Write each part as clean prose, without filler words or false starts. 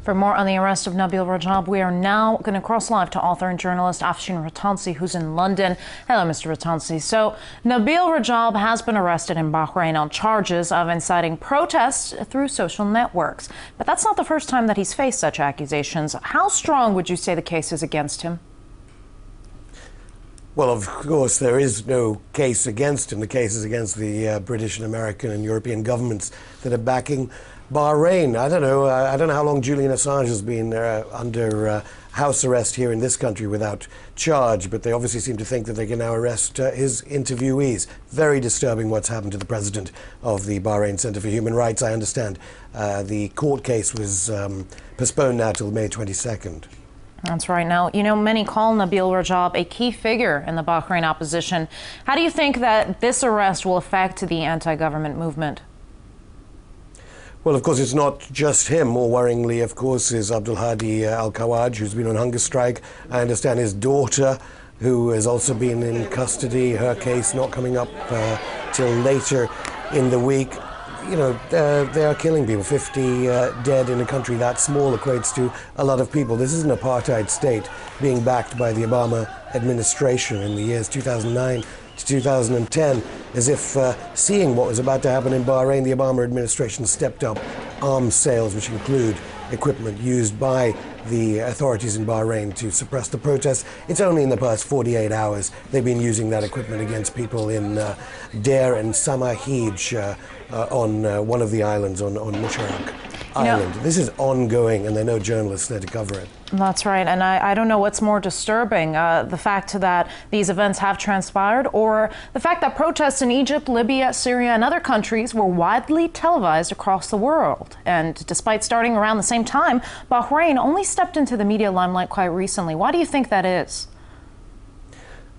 For more on the arrest of Nabeel Rajab, we are now going to cross live to author and journalist Afshin Rattansi, who's in London. Hello, Mr. Rattansi. So, Nabeel Rajab has been arrested in Bahrain on charges of inciting protests through social networks. But that's not the first time that he's faced such accusations. How strong would you say the case is against him? Well, of course, there is no case against him. The case is against the British and American and European governments that are backing Bahrain. I don't know how long Julian Assange has been under house arrest here in this country without charge, but they obviously seem to think that they can now arrest his interviewees. Very disturbing what's happened to the president of the Bahrain Center for Human Rights. I understand the court case was postponed now till May 22nd. That's right. Now, many call Nabeel Rajab a key figure in the Bahrain opposition. How do you think that this arrest will affect the anti-government movement? Well, of course, it's not just him. More worryingly, of course, is Abdul Hadi al-Kawaj, who's been on hunger strike. I understand his daughter, who has also been in custody, her case not coming up till later in the week. They are killing people. 50 dead in a country that small equates to a lot of people. This is an apartheid state being backed by the Obama administration in the years 2009 to 2010, as if seeing what was about to happen in Bahrain, the Obama administration stepped up arms sales, which include equipment used by the authorities in Bahrain to suppress the protests. It's only in the past 48 hours they've been using that equipment against people in Deir and Samahij on one of the islands on Musharraq Island. This is ongoing, and there are no journalists there to cover it. That's right, and I don't know what's more disturbing, the fact that these events have transpired, or the fact that protests in Egypt, Libya, Syria, and other countries were widely televised across the world. And despite starting around the same time, Bahrain only stepped into the media limelight quite recently. Why do you think that is?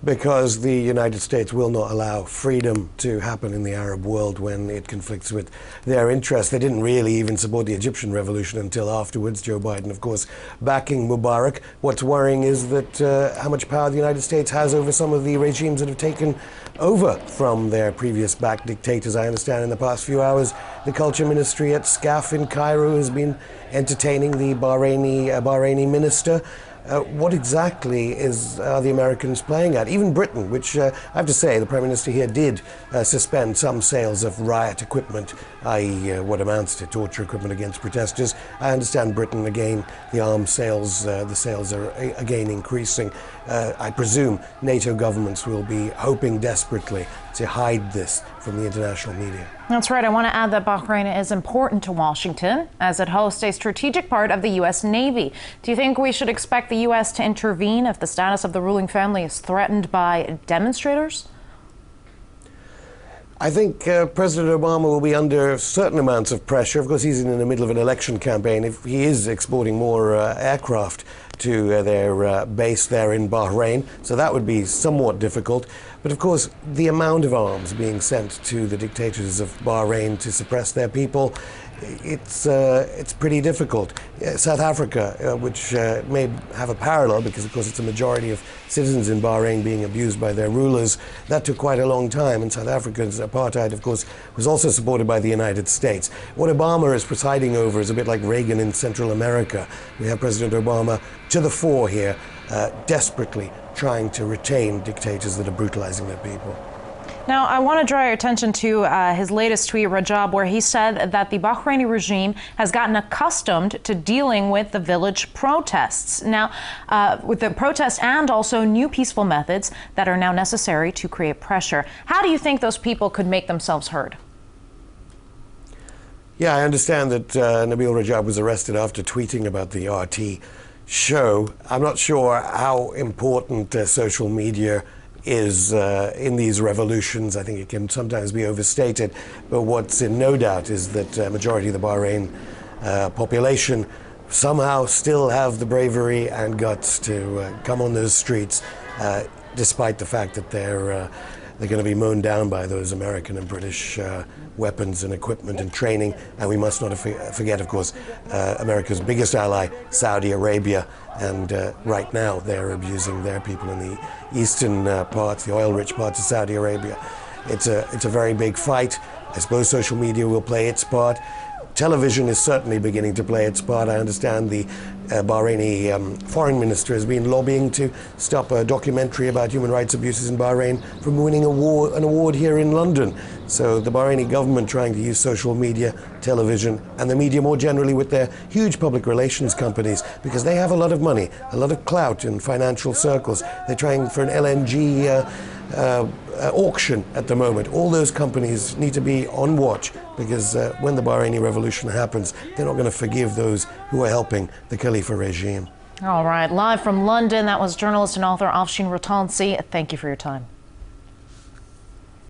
Because the United States will not allow freedom to happen in the Arab world when it conflicts with their interests. They didn't really even support the Egyptian revolution until afterwards. Joe Biden, of course, backing Mubarak. What's worrying is that how much power the United States has over some of the regimes that have taken over from their previous backed dictators. I understand in the past few hours, the culture ministry at SCAF in Cairo has been entertaining the Bahraini minister. What exactly are the Americans playing at? Even Britain, which I have to say, the Prime Minister here did suspend some sales of riot equipment, i.e. what amounts to torture equipment against protesters. I understand Britain, again, the arms sales, the sales are again increasing. I presume NATO governments will be hoping desperately to hide this from the international media. That's right. I want to add that Bahrain is important to Washington as it hosts a strategic part of the U.S. Navy. Do you think we should expect the U.S. to intervene if the status of the ruling family is threatened by demonstrators? I think President Obama will be under certain amounts of pressure. Of course, he's in the middle of an election campaign. If he is exporting more aircraft to their base there in Bahrain, so that would be somewhat difficult. But of course, the amount of arms being sent to the dictators of Bahrain to suppress their people, it's pretty difficult. South Africa, which may have a parallel because, of course, it's a majority of citizens in Bahrain being abused by their rulers, that took quite a long time. And South Africa's apartheid, of course, was also supported by the United States. What Obama is presiding over is a bit like Reagan in Central America. We have President Obama to the fore here, desperately trying to retain dictators that are brutalizing their people. Now, I want to draw your attention to his latest tweet, Rajab, where he said that the Bahraini regime has gotten accustomed to dealing with the village protests. Now, with the protests and also new peaceful methods that are now necessary to create pressure. How do you think those people could make themselves heard? Yeah, I understand that Nabeel Rajab was arrested after tweeting about the RT show. I'm not sure how important social media is in these revolutions. I think it can sometimes be overstated, but what's in no doubt is that a majority of the Bahrain population somehow still have the bravery and guts to come on those streets, despite the fact that they're going to be mown down by those American and British weapons and equipment and training. And we must not forget, of course, America's biggest ally, Saudi Arabia. And right now, they're abusing their people in the eastern parts, the oil-rich parts of Saudi Arabia. It's a very big fight. I suppose social media will play its part. television is certainly beginning to play its part. I understand the Bahraini foreign minister has been lobbying to stop a documentary about human rights abuses in Bahrain from winning an award here in London. So the Bahraini government trying to use social media, television, and the media more generally with their huge public relations companies, because they have a lot of money, a lot of clout in financial circles. They're trying for an LNG auction at the moment. All those companies need to be on watch, because when the Bahraini revolution happens, they're not going to forgive those who are helping the Khalifa regime. All right, live from London, that was journalist and author Afshin Rattansi. Thank you for your time.